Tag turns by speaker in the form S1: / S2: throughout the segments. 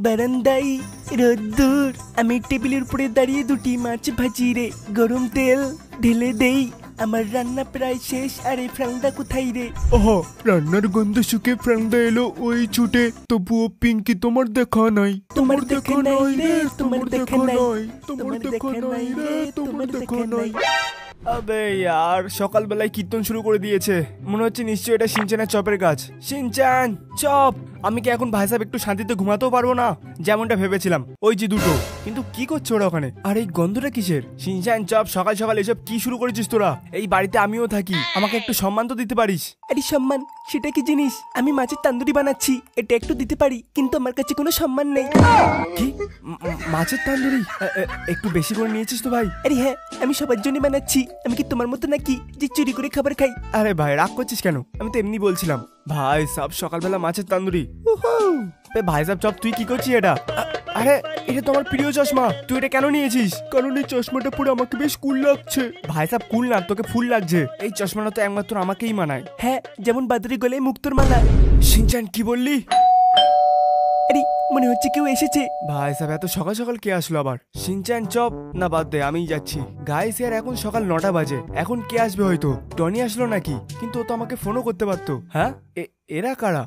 S1: বারান্দায় রোদ্দুর, আমি টেবিলের উপরে দাঁড়িয়ে দুটি মাছ ভাজি রে, গরম তেল ঢেলে দেই, আমার রান্না প্রায় শেষ। আরে ফ্রাংদা কোথায় রে?
S2: ওহো, রান্নার গন্ধ শুকে ফ্রাংদা এলো ওই ছুটে, তবুও পিঙ্কি তোমার দেখা নাই।
S1: তোমার দেখা নাই রে, তোমার দেখা নাই,
S2: তোমার দেখা নাই রে, তোমার দেখা নাই।
S3: আবে यार, সকালবেলায় কীর্তন শুরু করে দিয়েছে। মনে হচ্ছে নিশ্চয়ই এটা সিনচানের চপের কাজ। সিনচান চপ, আমি কি এখন ভাই সাহেব একটু শান্তিতে ঘুমাতেও পারবো না যেমনটা ভেবেছিলাম? ওই যে দুটো, কিন্তু কি করছো ওরা ওখানে? আর এই গন্ধটা কিসের? সিনচান চপ, সকাল সকাল এসব কি শুরু করেছিস তোরা? এই বাড়িতে আমিও থাকি, আমাকে একটু সম্মান তো দিতে পারিস।
S1: আরে সম্মান সেটা কি জিনিস? আমি মাছের তান্দুরি বানাচ্ছি, এটা একটু দিতে পারি, কিন্তু আমার কাছে কোনো সম্মান নেই।
S3: কি মাছের তান্দুরি? একটু বেশি করে নিয়েছিস তো ভাই?
S1: আরে হ্যাঁ, আমি সবার জন্য বানাচ্ছি, আমি কি তোমার মতো নাকি যে চুরি করে খাবার খাই?
S3: আরে ভাই রাগ করছিস কেন? আমি তো এমনি বলছিলাম। ভাই সাহেব সকালবেলা মাছের তান্দুরি, ভাই সাহেব চপ তুই কি করছিস এটা? আরে এটা তো আমার প্রিয় চশমা, তুই এটা কেন নিয়েছিস?
S2: কারণ এই চশমাটা পরে আমাকে বেশ কুল লাগছে।
S3: ভাই সাহেব কুল না, তোকে ফুল লাগছে। এই চশমাটা তো একমাত্র আমাকেই মানায়।
S1: হ্যাঁ, যেমন বাদুড়ি গলায় মুক্তোর মালা।
S3: সিনচান কি বললি?
S1: আরে মনে হচ্ছে কেউ এসেছে।
S3: ভাই সাহেব এত সকাল সকাল কে আসলো আবার? সিনচান চপ না বাদ দে, আমিই যাচ্ছি। গাইস ইয়ার এখন সকাল 9টা বাজে, এখন কে আসবে? হয়তো টনি আসলো নাকি, কিন্তু ও তো আমাকে ফোনও করতে পারতো। হ্যাঁ, এরা কারা?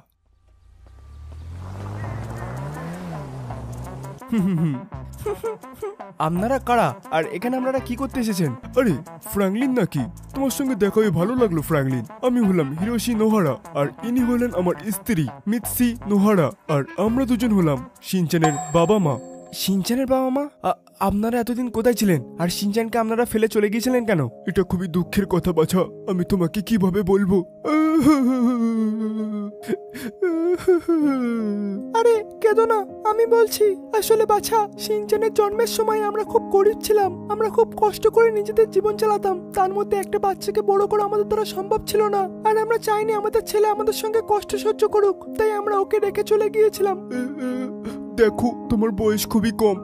S3: আপনারা কারা, আর এখানে আপনারা কি করতে এসেছেন?
S2: আরে ফ্র্যাঙ্কলিন নাকি? তোমার সঙ্গে দেখা হয়ে ভালো লাগলো ফ্র্যাঙ্কলিন। আমি হলাম হিরোশি নোহারা, আর ইনি হলেন আমার স্ত্রী মিৎসি নোহারা, আর আমরা দুজন হলাম সিনচানের বাবা মা।
S3: সিনচানের বাবা মা? আপনারা এতদিন কোথায় ছিলেন? আর সিনচানকে আপনারা ফেলে চলে গিয়েছিলেন কেন?
S2: এটা খুবই দুঃখের কথা বাছা, আমি তোমাকে কিভাবে বলবো?
S1: আরে কেঁদো না, আমি বলছি। আসলে বাছা, সিনচানের জন্মের সময় আমরা খুব গরিব ছিলাম, আমরা খুব কষ্ট করে নিজেদের জীবন চালাতাম। তার মধ্যে একটা বাচ্চাকে বড় করা আমাদের দ্বারা সম্ভব ছিল না, আর আমরা চাইনি আমাদের ছেলে আমাদের সঙ্গে কষ্ট সহ্য করুক, তাই আমরা ওকে রেখে চলে গিয়েছিলাম।
S2: দেখো, তোমার বয়স খুবই কম,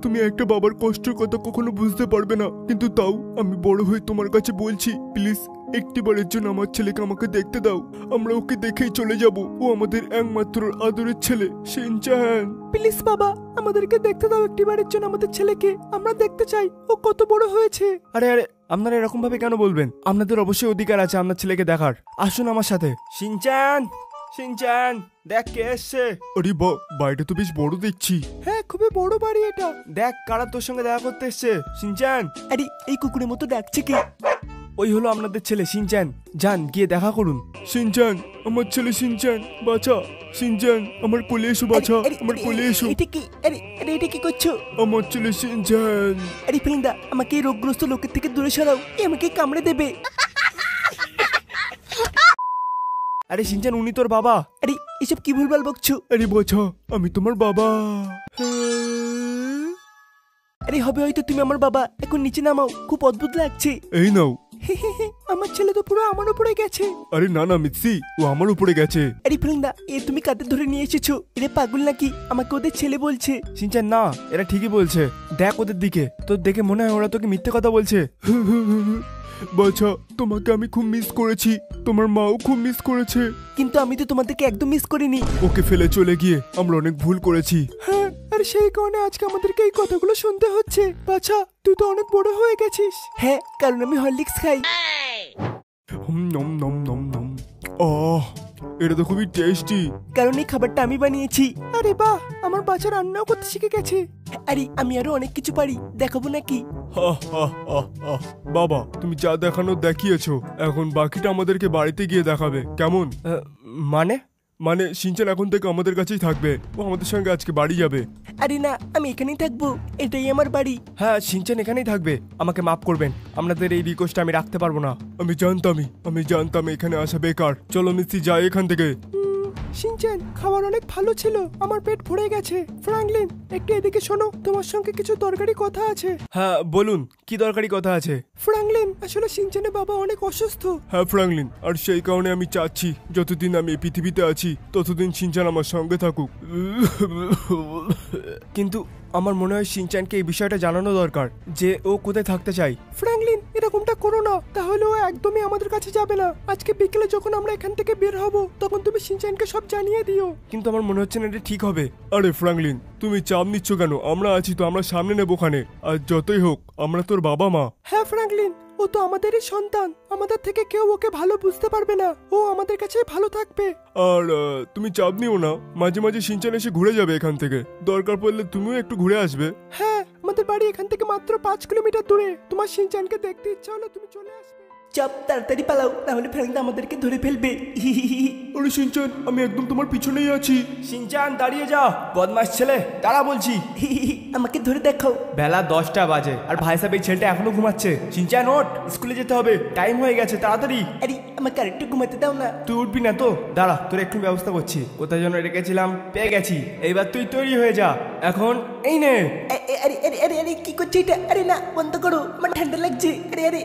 S2: তুমি একটা বাবার কষ্টের কথা কখনো বুঝতে পারবে না, কিন্তু তাও আমি বড় হয়ে তোমার কাছে বলছি, প্লিজ একটিবারের জন্য আমার ছেলেকে আমাকে দেখতে দাও। আমরা ওকে দেখেই চলে যাব, ও আমাদের একমাত্র আদরের ছেলে সিনচান।
S1: প্লিজ বাবা, আমাদেরকে দেখতে দাও একটিবারের জন্য আমাদের ছেলেকে, আমরা দেখতে চাই ও কত বড় হয়েছে।
S3: আরে আরে, আপনারা এরকম ভাবে কেন বলবেন? আপনাদের অবশ্যই অধিকার আছে আপনার ছেলেকে দেখার। আসুন আমার সাথে। সিনচান, সিনচান দেখ কে এসছে।
S2: আরে বাড়িটা তো বেশ বড় দেখছি।
S1: হ্যাঁ, খুবই বড় বাড়ি এটা।
S3: দেখ কারা তোর সঙ্গে দেখা করতে এসছে। সিনচান।
S1: আরে এই কুকুরের মতো ডাকছে কি?
S3: ওই হলো আপনাদের ছেলে সিনচান, যান গিয়ে দেখা করুন।
S2: সিনচান, আমার ছেলে সিনচান, বাছা সিনচান, আমার কোলে এসো বাছা, আমার কোলে এসো।
S1: এটা কি? আরে আরে এটা কি করছো?
S2: আমার ছেলে সিনচান।
S1: আরে ফিলিন্দা, আমাকে এই রোগগ্রস্ত লোকের থেকে দূরে সরাও, এ আমাকে কামড়ে দেবে।
S3: আরে সিনচান, উনি তোর বাবা।
S1: আরে এসব কি ভুলভাল বকছো?
S2: আরে বাছা, আমি তোমার বাবা।
S1: আরে হবে হয়তো তুমি আমার বাবা, এখন নিচে নামাও, খুব অদ্ভুত লাগছে।
S2: এই নাও।
S1: আমার ছেলে তো পুরো আমার উপরে গেছে।
S2: আরে না না মিৎসি, ও আমার উপরে গেছে।
S1: আরে ফিলিন্দা, এ তুমি কাঁধে ধরে নিয়ে এসেছো, এরে পাগল নাকি? আমাকে ওদের ছেলে বলছে।
S3: সিনচান না, এরা ঠিকই বলছে, দেখ ওদের দিকে, তোর দেখে মনে হয় ওরা তোকে মিথ্যে কথা বলছে।
S2: বাছা, তোমাকে আমি খুব মিস করেছি, তোমার মাও খুব মিস করেছে।
S1: কিন্তু আমি তো তোমাদেরকে একদম মিস করিনি।
S2: ওকে ফেলে চলে গিয়ে আমরা অনেক ভুল করেছি।
S1: হ্যাঁ, আর সেই কারণে আজকে আমাদেরকে এই কথাগুলো শুনতে হচ্ছে। বাছা, তুই তো অনেক বড় হয়ে গেছিস। হ্যাঁ, কারণ আমি হরলিক্স খাই।
S2: নম নম নম নম। এটা তো খুবই টেস্টি।
S1: কারণ এই খাবারটা আমি বানিয়েছি। আরে বাহ, আমার বাচ্চা রান্নাও করতে শিখে গেছে। আরে আমি আরো অনেক কিছু পারি, দেখাবো নাকি?
S2: বাবা, তুমি যা দেখানোর দেখিয়েছো, এখন বাকিটা আমাদেরকে বাড়িতে গিয়ে দেখাবে, কেমন? মানে সিনচান এখন থেকে আমাদের কাছেই থাকবে, ও আমাদের সঙ্গে আজকে বাড়ি যাবে।
S1: আরে না, আমি এখানেই থাকবো, এটাই আমার বাড়ি।
S3: হ্যাঁ, সিনচান এখানেই থাকবে। আমাকে মাফ করবেন, আপনাদের এই রিকোয়েস্টটা আমি রাখতে পারবো না।
S2: আমি জানতাম এখানে আসা বেকার। চলো মিস্ত্রি, যাই এখান থেকে।
S1: সিনচান, খাবার অনেক ভালো ছিল, আমার পেট ভরে গেছে। ফ্র্যাঙ্কলিন, একটু এদিকে শোনো, তোমার সঙ্গে কিছু দরকারি কথা আছে।
S3: হ্যাঁ বলুন, কি দরকারি কথা আছে?
S1: ফ্র্যাঙ্কলিন, আসলে সিনচানের বাবা অনেক অসুস্থ।
S2: হ্যাঁ ফ্র্যাঙ্কলিন, আর সেই কারণে আমি চাচ্ছি যতদিন আমি এই পৃথিবীতে আছি ততদিন সিনচান আমার সঙ্গে থাকুক।
S3: কিন্তু আমার মনে হয় সিনচানকে এই বিষয়টা জানানো দরকার যে ও কোথায় থাকতে চাই।
S1: ফ্র্যাঙ্কলিন, এরকমটা করো না, তাহলে ও একদমই আমাদের কাছে যাবে না। আজকে বিকেলে যখন আমরা এখান থেকে বের হব তখন তুমি শিনচানকে সব জানিয়ে দিও।
S3: কিন্তু আমার মনে হচ্ছে না এটা ঠিক হবে।
S2: আরে ফ্র্যাঙ্কলিন, তুমি চাপ নিচ্ছ কেন? আমরা আছি তো, আমরা সামনে নেবো ওখানে। আর যতই হোক আমরা তোর বাবা মা।
S1: হ্যাঁ ফ্র্যাঙ্কলিন, ও তো আমাদেরই সন্তান। আমাদের থেকে কেউ ওকে ভালো বুঝতে পারবে না। ও আমাদের কাছে ভালো থাকবে।
S2: আর তুমি চাপ নিও না, মাঝে মাঝে শিনচান এসে ঘুরে যাবে এখান থেকে। দরকার পড়লে তুমিও একটু ঘুরে আসবে।
S1: হ্যাঁ, আমাদের বাড়ি এখান থেকে মাত্র 5 কিলোমিটার দূরে। তোমার শিনচানকে দেখতে ইচ্ছা হলে তুমি চলে আসবে।
S4: চাপ, তাড়াতাড়ি পালাও, নাহলে ফ্র্যাঙ্কদা আমাদেরকে ধরে ফেলবে।
S2: আরে শিনচান, আমি একদম তোমার পিছনেই আছি।
S3: শিনচান দাঁড়িয়ে যা, বদমাস ছেলে, দাঁড়া বলছি।
S4: আমাকে ধরে দেখাও।
S3: বেলা 10টা বাজে আর ভাই সাহেব এই ছেলেটা এখনো ঘুমাচ্ছে। শিনচান ওঠ, স্কুলে যেতে হবে, টাইম হয়ে গেছে, তাড়াতাড়ি।
S4: আরে আমাকে আরেকটু ঘুমাতে দাও না।
S3: তুই উঠবি না তো? দাঁড়া, তোর একটু ব্যবস্থা করছি। কোথায় যেন রেখেছিলাম, পেয়ে গেছি। এইবার তুই তৈরি হয়ে যা। এখন এই নে।
S4: আরে আরে আরে আরে কি করছে এটা? আরে না, বন্ধ করো, আমার ঠান্ডা লাগছে। আরে আরে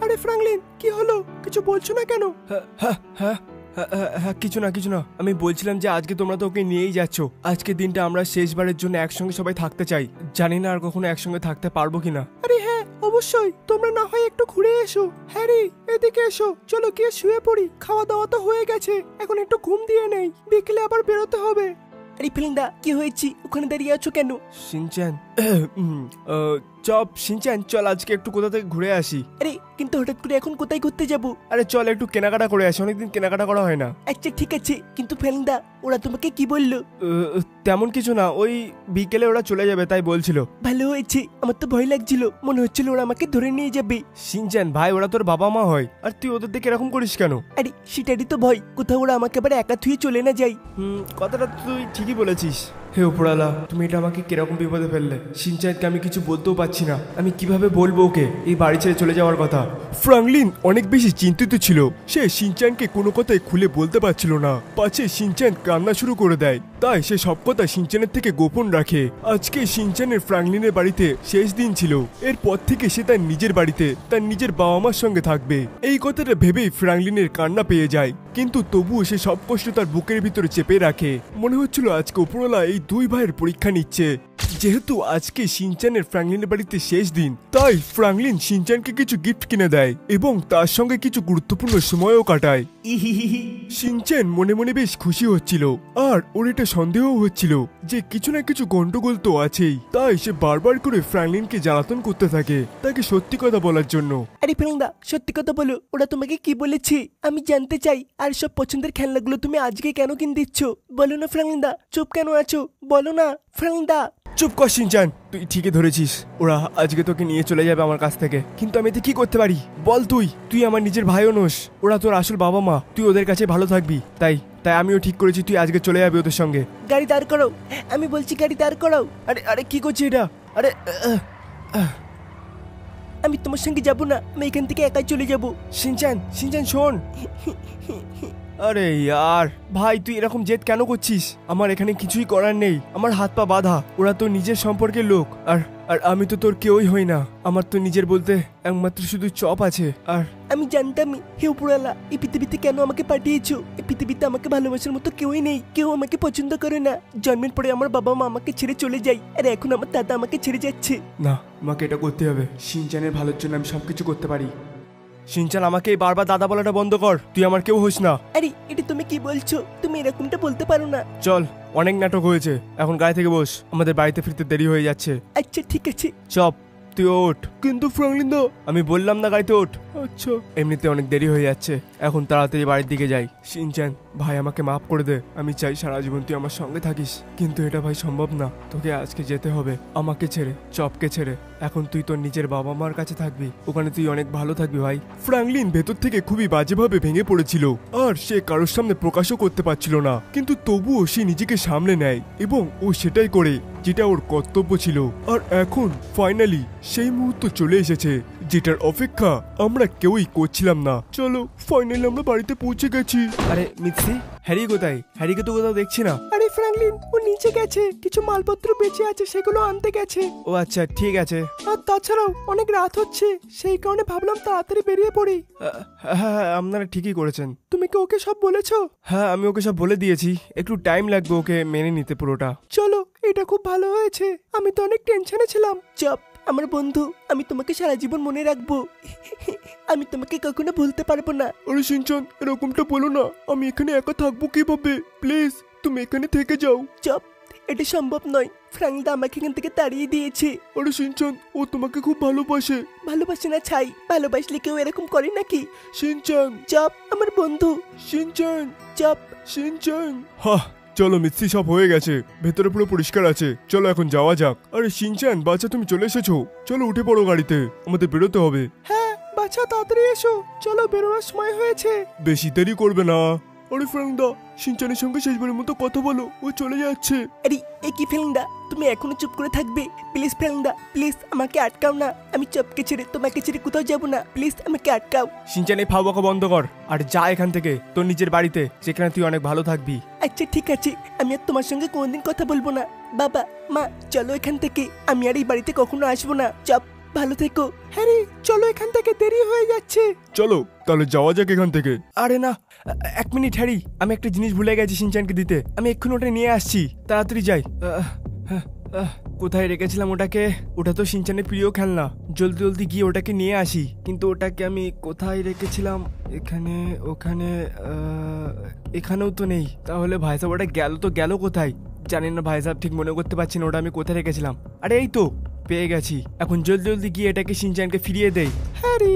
S1: আরে ফ্র্যাঙ্কলিন, কি হলো? কিছু বলছো না কেন?
S3: হ্যাঁ, কিছু না। আমি বলছিলাম যে আজকে তোমরা তো ওকে নিয়েই যাচ্ছ। আজকে দিনটা আমরা শেষবারের জন্য একসঙ্গে সবাই থাকতে চাই। জানি না আর কখনো একসঙ্গে থাকতে পারবো কিনা।
S1: আরে হ্যাঁ, অবশ্যই। তোমরা না হয় একটু ঘুরে এসো। হ্যারি, এদিকে এসো, চলো গিয়ে শুয়ে পড়ি। খাওয়া দাওয়া তো হয়ে গেছে, এখন একটু ঘুম দিয়ে নেই, বিকেলে আবার বেরোতে হবে।
S4: আরে ফ্র্যাঙ্কদা, কি হয়েছে? ওখানে দাঁড়িয়ে আছো কেন?
S3: শিনচান, চপ শিনচান, চল আজকে একটু কোথা থেকে ঘুরে আসি।
S4: আরে কিন্তু হঠাৎ করে এখন কোথায় ঘুরতে যাবো?
S3: আরে চল একটু কেনাকাটা করে আসি, অনেকদিন কেনাকাটা করা হয় না।
S4: আচ্ছা ঠিক আছে, কিন্তু ফ্র্যাঙ্কদা ওরা তোমাকে কি বললো?
S3: তেমন কিছু না, ওই বিকেলে ওরা চলে যাবে তাই বলছিল।
S4: ভালো হয়েছে, আমার তো ভয় লাগছিল, মনে হচ্ছিল ওরা আমাকে ধরে নিয়ে যাবে।
S3: শিনচান ভাই, ওরা তোর বাবা মা হয়, আর তুই ওদের দিকে এরকম করিস কেন?
S4: আরে সেটারই তো ভয়, কোথাও ওরা আমাকে আবার একা থুয়ে চলে না যায়।
S3: কথাটা তুই ঠিকই বলেছিস। হে উপরালা, তুমি এটা আমাকে কিরকম বিপদে ফেললে। শিনচানকে আমি কিছু বলতেও পারছি না, আমি কিভাবে বলবো ওকে এই বাড়ি ছেড়ে চলে যাওয়ার কথা।
S2: ফ্র্যাঙ্কলিন অনেক বেশি চিন্তিত ছিল। সে শিনচানকে কোনো কথাই খুলে বলতে পারছিল না, পাছে শিনচান কান্না শুরু করে দেয়। তাই সে সব কথা শিনচানের থেকে গোপন রাখে। আজকে শিনচানের ফ্র্যাঙ্কলিনের বাড়িতে শেষ দিন ছিল। এরপর থেকে সে তার নিজের বাড়িতে তার নিজের বাবা মার সঙ্গে থাকবে। এই কথাটা ভেবেই ফ্র্যাঙ্কলিনের কান্না পেয়ে যায়, কিন্তু তবুও সে সব কষ্ট তার বুকের ভিতরে চেপে রাখে। মনে হচ্ছিল আজকে উপরওয়ালা এই দুই ভাইয়ের পরীক্ষা নিচ্ছে। যেহেতু আজকে শিনচানের ফ্র্যাঙ্কলিনের বাড়িতে শেষ দিন, তাই ফ্র্যাঙ্কলিন শিনচানকে কিছু গিফট কিনে দেয় এবং তার সঙ্গে কিছু গুরুত্বপূর্ণ সময়ও কাটায়। শিনচান মনে মনে বেশ খুশি হচ্ছিল, আর ওর এটা সন্দেহ হচ্ছিল যে কিছু না কিছু গন্ডগোল তো আছেই। তাই সে বারবার করে ফ্র্যাঙ্কলিনকে জ্বালাতন করতে থাকে তাকে সত্যি কথা বলার জন্য।
S4: আরে ফ্র্যাঙ্কদা, সত্যি কথা বলো, ওরা তোমাকে কি বলেছে? আমি জানতে চাই। আর সব পছন্দের খেলনাগুলো তুমি আজকে কেন কিনে দিচ্ছ? বলো না ফ্র্যাঙ্কদা, চুপ কেন আছো? বলো না ফ্র্যাঙ্কদা।
S3: চুপ কর শিনচান, তুই ঠিকই ধরেছিস। ওরা আজকে তোকে নিয়ে চলে যাবে আমার কাছ থেকে, কিন্তু আমি এতে কি করতে পারি বল? তুই আমার নিজের ভাইও নোস, ওরা তোর আসল বাবা মা, তুই ওদের কাছে ভালো থাকবি। তাই আমিও ঠিক করেছি তুই আজকে চলে যাবি ওদের সঙ্গে।
S4: গাড়ি দাঁড় করাও, আমি বলছি গাড়ি দাঁড় করাও।
S3: আরে কি করছি এটা? আরে
S4: আমি তোমার সঙ্গে যাব না, আমি এখান থেকে একাই চলে যাব।
S3: শিনচান শোন। আরে ইয়ার ভাই, তুই এরকম জেদ কেন করছিস? আমার এখানে কিছুই করার নেই, আমার হাত পা বাঁধা। ওরা তো নিজের সম্পর্কের লোক, আর আমি তো তোর কেউই হই না। আমার তো নিজের বলতে একমাত্র শুধু চপ আছে। আর
S4: আমি জানতামই, হে উপরওয়ালা, এই পৃথিবীতে কেন আমাকে পাঠিয়েছো? এই পৃথিবীতে আমাকে ভালোবাসার মতো কেউই নেই, কেউ আমাকে পছন্দ করে না। জন্মের পরে আমার বাবা মা আমাকে ছেড়ে চলে যায়, আর এখন আমার দাদা আমাকে ছেড়ে যাচ্ছে।
S3: না, আমাকে এটা করতে হবে। শিনচানের ভালোর জন্য আমি সবকিছু করতে পারি। শিনচান, আমাকে এই বারবার দাদা বলাটা বন্ধ কর, তুই আমার কেউ হোস না।
S4: আরে এটা তুমি কি বলছো? তুমি এরকমটা বলতে পারো না।
S3: চল, অনেক নাটক হয়েছে, এখন গাড়ি থেকে বস, আমাদের বাড়িতে ফিরতে দেরি হয়ে যাচ্ছে।
S4: আচ্ছা ঠিক আছে,
S3: চপ তুই ওঠ।
S2: কিন্তু ফ্র্যাঙ্কলিন দা,
S3: আমি বললাম না গাড়িতে ওঠ।
S2: আচ্ছা।
S3: এমনিতে অনেক দেরি হয়ে যাচ্ছে, এখন তাড়াতাড়ি বাড়ির দিকে যাই। শিনচান ভাই, আমাকে মাফ করে দে। আমি চাই সারা জীবন তুই আমার সঙ্গে থাকিস, কিন্তু এটা ভাই সম্ভব না। তোকে আজকে যেতে হবে আমাকে ছেড়ে, চপকে ছেড়ে। এখন তুই তোর নিজের বাবা মার কাছে থাকবি, ওখানে তুই অনেক ভালো থাকবি ভাই।
S2: ফ্র্যাঙ্কলিন ভেতর থেকে খুবই বাজেভাবে ভেঙে পড়েছিল, আর সে কারোর সামনে প্রকাশও করতে পারছিল না। কিন্তু তবুও সে নিজেকে সামলে নেয় এবং ও সেটাই করে যেটা ওর কর্তব্য ছিল। আর এখন ফাইনালি সেই মুহূর্ত চলে এসেছে যেটার অপেক্ষা আমরা কেউই করছিলাম না। চলো, ফাইনালি আমরা বাড়িতে পৌঁছে গেছি।
S3: আরে মিৎসি, হ্যারি কোথায়? হ্যারিকে তো কোথাও দেখছি না।
S1: আরে ফ্র্যাঙ্কলিন, ও নিচে গেছে, কিছু মালপত্র বেঁচে আছে সেগুলো আনতে গেছে।
S3: ও আচ্ছা, ঠিক আছে।
S1: আর তাছাড়াও অনেক রাত হচ্ছে, সেই কারণে ভাবলাম তাড়াতাড়ি বেরিয়ে পড়ি।
S3: হ্যাঁ, আপনারা ঠিকই করেছেন।
S1: তুমি কি ওকে সব বলেছো?
S3: হ্যাঁ, আমি ওকে সব বলে দিয়েছি, একটু টাইম লাগবে ওকে মেনে নিতে পুরোটা।
S1: চলো, এটা খুব ভালো হয়েছে, আমি তো অনেক টেনশনে ছিলাম।
S4: চপ আমার বন্ধু, আমি তোমাকে সারা জীবন মনে রাখবো। আমি তোমাকে কখনো ভুলতে পারবো না।
S2: আরে সিনচান, এরকমটা বলো না। আমি এখানে একা থাকবো কিভাবে? প্লিজ তুমি এখানে থেকে যাও।
S4: চপ, এটা সম্ভব নয়। ফ্রাঙ্কদা আমাকে এখান থেকে তাড়িয়ে দিয়েছে।
S2: আরে সিনচান, ও তোমাকে খুব ভালোবাসে।
S4: ভালোবাসে না ছাই, ভালোবাসলে কেউ এরকম করে নাকি?
S2: সিনচান,
S4: চপ আমার বন্ধু।
S2: Shinchan,
S4: chop.
S2: সিনচান। হা, চলো মিস্ত্রি সব হয়ে গেছে, ভেতরে পুরো পরিষ্কার আছে, চলো এখন যাওয়া যাক। আরে সিনচান বাচ্চা, তুমি চলে এসেছো, চলো উঠে পড়ো গাড়িতে, আমাদের বেরোতে হবে।
S1: হ্যাঁ বাছা, তাড়াতাড়ি এসো, চলো বেরোনোর সময় হয়েছে।
S2: বেশি দেরি করবে না। আরে ফ্রাঙ্কদা, সিনচানের সঙ্গে শেষবারের মতো কথা বলো, ও চলে যাচ্ছে।
S4: আরে এ কি ফ্রাঙ্কদা, তুমি এখনো চুপ করে থাকবে? প্লিজ ফ্রাঙ্কদা, প্লিজ আমাকে আটকাও না। আমি চপকে ছেড়ে তোমাকে ছেড়ে কোথাও যাবো না, প্লিজ আমাকে আটকাও।
S3: সিনচান এই ফাওয়াকা বন্ধ কর আর যা এখান থেকে তোর নিজের বাড়িতে, যেখানে তুই অনেক ভালো থাকবি।
S4: আচ্ছা ঠিক আছে, আমি আর তোমার সঙ্গে কোনোদিন কথা বলবো না। বাবা মা, চলো এখান থেকে, আমি আর এই বাড়িতে কখনো আসবো না। চপ, ভালো থেকো।
S1: হ্যারি চলো, এখান থেকে দেরি হয়ে যাচ্ছে।
S2: চলো তাহলে যাওয়া যাক এখান থেকে।
S3: আরে না, এক মিনিট হ্যারি, আমি একটা জিনিস ভুলে গেছি সিনচানকে দিতে। আমি এক্ষুনি ওটা নিয়ে আসছি, তাড়াতাড়ি যাই। কোথায় রেখেছিলাম ওটাকে? ওটা তো সিনচানের প্রিয় খেলনা, জলদি জলদি গিয়ে ওটাকে নিয়ে আসি। কিন্তু ওটাকে আমি কোথায় রেখেছিলাম? এখানে, ওখানে, এখানেও তো নেই। তাহলে ভাই সাহেব ওটা গেল তো গেল কোথায়? জানি না ভাই সাহেব, ঠিক মনে করতে পারছি না ওটা আমি কোথায় রেখেছিলাম। আরে এই তো পেয়ে গেছি, এখন জলদি জলদি গিয়ে এটাকে সিনচানকে ফিরিয়ে দেই।
S1: হ্যারি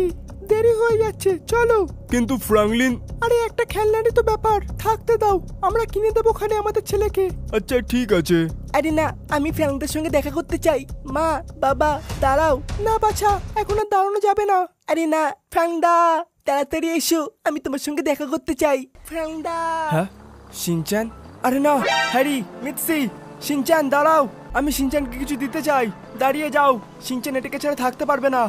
S1: দেরি হয়ে যাচ্ছে, চলো।
S2: কিন্তু ফ্রাঙ্কলিন।
S1: আরে একটা খেলনারই তো ব্যাপার, থাকতে দাও, আমরা কিনে দেবো ওখানে আমাদের ছেলেকে।
S2: আচ্ছা ঠিক আছে।
S4: আরে না, আমি ফ্রাঙ্কদের সঙ্গে দেখা করতে চাই। মা বাবা দাঁড়াও।
S1: না বাছা, এখন আর দাঁড়ানো যাবে না।
S4: আরে না ফ্রাঙ্কদা, তাড়াতাড়ি এসো, আমি তোমার সঙ্গে দেখা করতে চাই। ফ্রাঙ্কদা।
S3: হ্যাঁ সিনচান? আরে না হ্যারি, মিৎসি, সিনচান দাঁড়াও, আমি সিনচানকে কিছু দিতে চাই, দাঁড়িয়ে যাও। সিনচান এটাকে ছাড়া থাকতে পারবে না।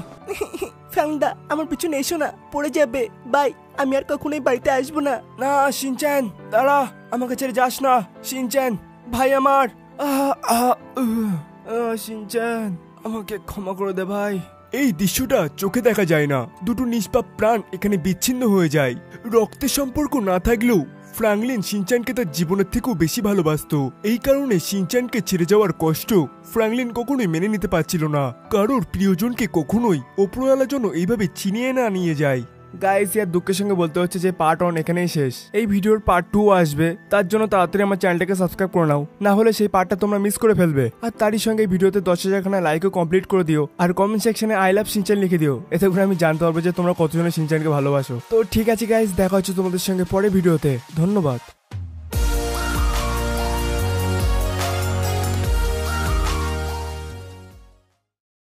S4: ফ্রাঙ্কদা, আমার পিছনে এসো না, পড়ে যাবে। বাই, আমি আর কখনোই বাড়িতে আসবো না।
S3: না সিনচান দাঁড়া, আমাকে ছেড়ে যাস না। সিনচান ভাই আমার, সিনচান আমাকে ক্ষমা করে দে ভাই।
S2: এই দৃশ্যটা চোখে দেখা যায় না, দুটো নিষ্পাপ প্রাণ এখানে বিচ্ছিন্ন হয়ে যায়। রক্তের সম্পর্ক না থাকলেও ফ্রাঙ্কলিন সিনচানকে তার জীবনের থেকেও বেশি ভালোবাসতো। এই কারণে সিনচানকে ছেড়ে যাওয়ার কষ্ট ফ্রাঙ্কলিন কখনোই মেনে নিতে পারছিল না। কারোর প্রিয়জনকে কখনোই ওপরওয়ালা যেন এইভাবে ছিনিয়ে না নিয়ে যায়।
S3: গাইস, ইয়ার দুঃখের সঙ্গে বলতে হচ্ছে যে পার্ট 1 এখানেই শেষ। এই ভিডিওর পার্ট 2 আসবে, তার জন্য তাড়াতাড়ি আমার চ্যানেলটাকে সাবস্ক্রাইব করে নাও, না হলে সেই পার্টটা তোমরা মিস করে ফেলবে। আর তারই সঙ্গে এই ভিডিওতে 10,000 খানা লাইকও কমপ্লিট করে দিও, আর কমেন্ট সেকশনে আই লাভ সিনচান লিখে দিও। এতে করে আমি জানতে পারবো যে তোমরা কতজনের সিনচানকে ভালোবাসো। তো ঠিক আছে গাইস, দেখা হচ্ছে তোমাদের সঙ্গে পরে ভিডিওতে। ধন্যবাদ।